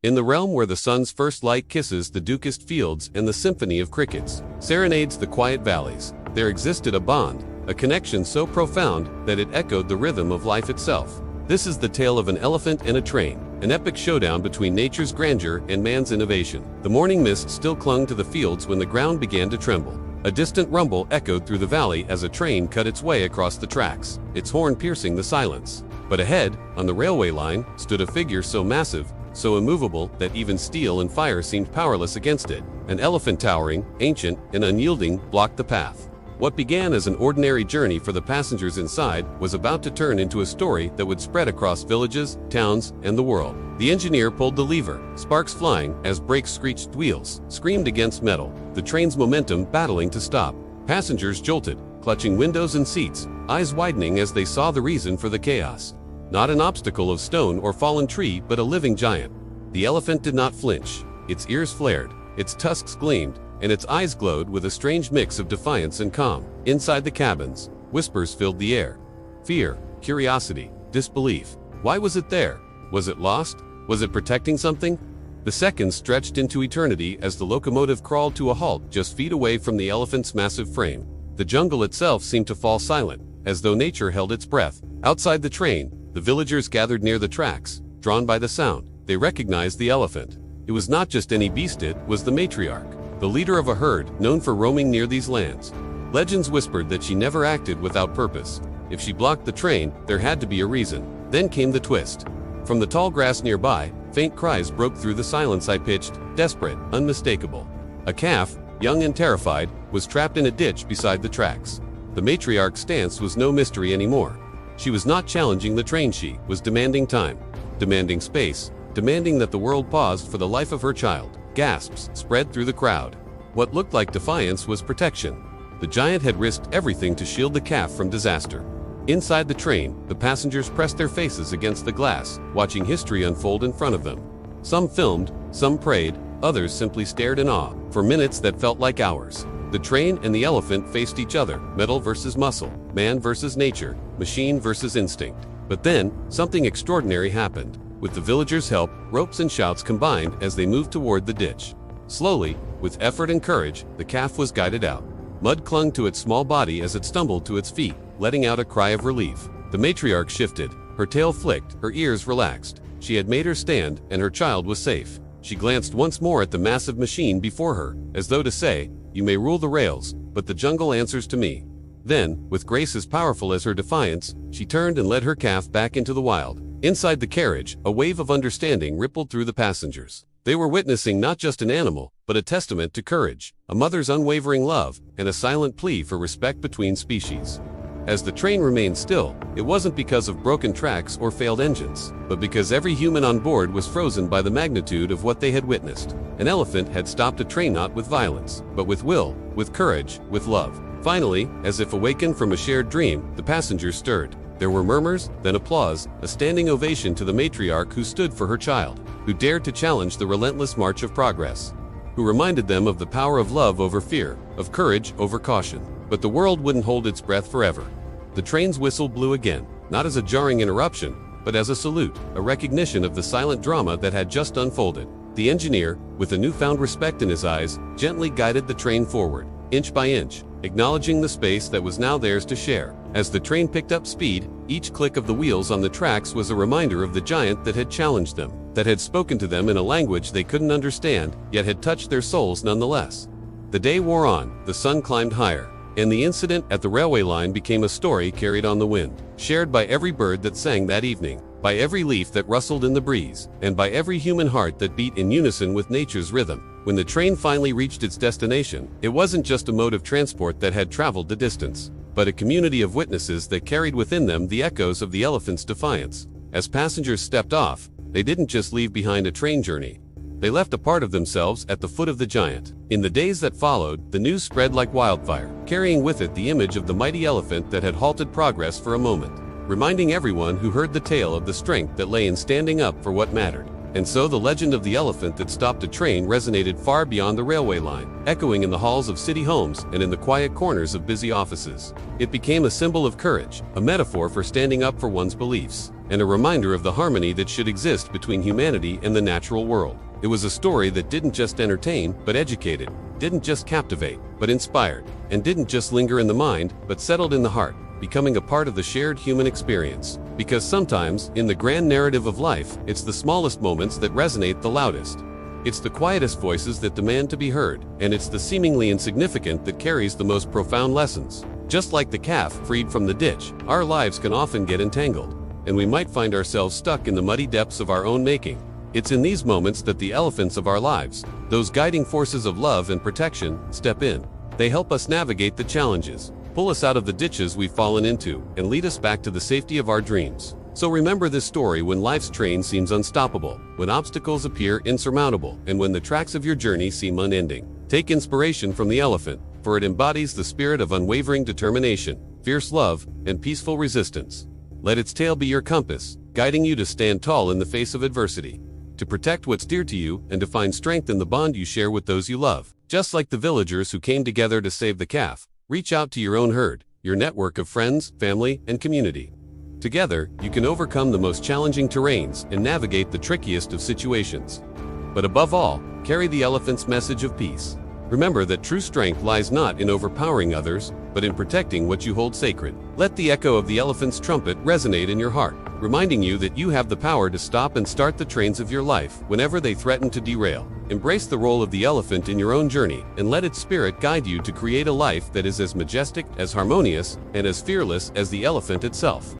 In the realm where the sun's first light kisses the dukest fields and the symphony of crickets serenades the quiet valleys, there existed a bond, a connection so profound that it echoed the rhythm of life itself. This is the tale of an elephant and a train, an epic showdown between nature's grandeur and man's innovation. The morning mist still clung to the fields when the ground began to tremble. A distant rumble echoed through the valley as a train cut its way across the tracks, its horn piercing the silence. But ahead, on the railway line, stood a figure so massive, so immovable that even steel and fire seemed powerless against it. An elephant towering, ancient, and unyielding, blocked the path. What began as an ordinary journey for the passengers inside was about to turn into a story that would spread across villages, towns, and the world. The engineer pulled the lever, sparks flying as brakes screeched, wheels screamed against metal, the train's momentum battling to stop. Passengers jolted, clutching windows and seats, eyes widening as they saw the reason for the chaos. Not an obstacle of stone or fallen tree, but a living giant. The elephant did not flinch. Its ears flared, its tusks gleamed, and its eyes glowed with a strange mix of defiance and calm. Inside the cabins, whispers filled the air. Fear, curiosity, disbelief. Why was it there? Was it lost? Was it protecting something? The seconds stretched into eternity as the locomotive crawled to a halt just feet away from the elephant's massive frame. The jungle itself seemed to fall silent, as though nature held its breath. Outside the train, the villagers gathered near the tracks, drawn by the sound. They recognized the elephant. It was not just any beast, it was the matriarch, the leader of a herd known for roaming near these lands. Legends whispered that she never acted without purpose. If she blocked the train, there had to be a reason. Then came the twist. From the tall grass nearby, faint cries broke through the silence, high-pitched, desperate, unmistakable. A calf, young and terrified, was trapped in a ditch beside the tracks. The matriarch's stance was no mystery anymore. She was not challenging the train, she was demanding time, demanding space, demanding that the world paused for the life of her child. Gasps spread through the crowd. What looked like defiance was protection. The giant had risked everything to shield the calf from disaster. Inside the train, the passengers pressed their faces against the glass, watching history unfold in front of them. Some filmed, some prayed, others simply stared in awe. For minutes that felt like hours, the train and the elephant faced each other, metal versus muscle, man versus nature, machine versus instinct. But then, something extraordinary happened. With the villagers' help, ropes and shouts combined as they moved toward the ditch. Slowly, with effort and courage, the calf was guided out. Mud clung to its small body as it stumbled to its feet, letting out a cry of relief. The matriarch shifted, her tail flicked, her ears relaxed. She had made her stand, and her child was safe. She glanced once more at the massive machine before her, as though to say, "You may rule the rails, but the jungle answers to me." Then, with grace as powerful as her defiance, she turned and led her calf back into the wild. Inside the carriage, a wave of understanding rippled through the passengers. They were witnessing not just an animal, but a testament to courage, a mother's unwavering love, and a silent plea for respect between species. As the train remained still, it wasn't because of broken tracks or failed engines, but because every human on board was frozen by the magnitude of what they had witnessed. An elephant had stopped a train not with violence, but with will, with courage, with love. Finally, as if awakened from a shared dream, the passengers stirred. There were murmurs, then applause, a standing ovation to the matriarch who stood for her child, who dared to challenge the relentless march of progress, who reminded them of the power of love over fear, of courage over caution. But the world wouldn't hold its breath forever. The train's whistle blew again, not as a jarring interruption, but as a salute, a recognition of the silent drama that had just unfolded. The engineer, with a newfound respect in his eyes, gently guided the train forward, inch by inch, acknowledging the space that was now theirs to share. As the train picked up speed, each click of the wheels on the tracks was a reminder of the giant that had challenged them, that had spoken to them in a language they couldn't understand, yet had touched their souls nonetheless. The day wore on, the sun climbed higher, and the incident at the railway line became a story carried on the wind, shared by every bird that sang that evening, by every leaf that rustled in the breeze, and by every human heart that beat in unison with nature's rhythm. When the train finally reached its destination, it wasn't just a mode of transport that had traveled the distance, but a community of witnesses that carried within them the echoes of the elephant's defiance. As passengers stepped off, they didn't just leave behind a train journey. They left a part of themselves at the foot of the giant. In the days that followed, the news spread like wildfire, carrying with it the image of the mighty elephant that had halted progress for a moment, reminding everyone who heard the tale of the strength that lay in standing up for what mattered. And so the legend of the elephant that stopped a train resonated far beyond the railway line, echoing in the halls of city homes and in the quiet corners of busy offices. It became a symbol of courage, a metaphor for standing up for one's beliefs, and a reminder of the harmony that should exist between humanity and the natural world. It was a story that didn't just entertain, but educated, didn't just captivate, but inspired, and didn't just linger in the mind, but settled in the heart, becoming a part of the shared human experience. Because sometimes, in the grand narrative of life, it's the smallest moments that resonate the loudest. It's the quietest voices that demand to be heard, and it's the seemingly insignificant that carries the most profound lessons. Just like the calf freed from the ditch, our lives can often get entangled, and we might find ourselves stuck in the muddy depths of our own making. It's in these moments that the elephants of our lives, those guiding forces of love and protection, step in. They help us navigate the challenges, pull us out of the ditches we've fallen into, and lead us back to the safety of our dreams. So remember this story when life's train seems unstoppable, when obstacles appear insurmountable, and when the tracks of your journey seem unending. Take inspiration from the elephant, for it embodies the spirit of unwavering determination, fierce love, and peaceful resistance. Let its tail be your compass, guiding you to stand tall in the face of adversity, to protect what's dear to you, and to find strength in the bond you share with those you love. Just like the villagers who came together to save the calf, reach out to your own herd, your network of friends, family, and community. Together, you can overcome the most challenging terrains and navigate the trickiest of situations. But above all, carry the elephant's message of peace. Remember that true strength lies not in overpowering others, but in protecting what you hold sacred. Let the echo of the elephant's trumpet resonate in your heart, reminding you that you have the power to stop and start the trains of your life whenever they threaten to derail. Embrace the role of the elephant in your own journey, and let its spirit guide you to create a life that is as majestic, as harmonious, and as fearless as the elephant itself.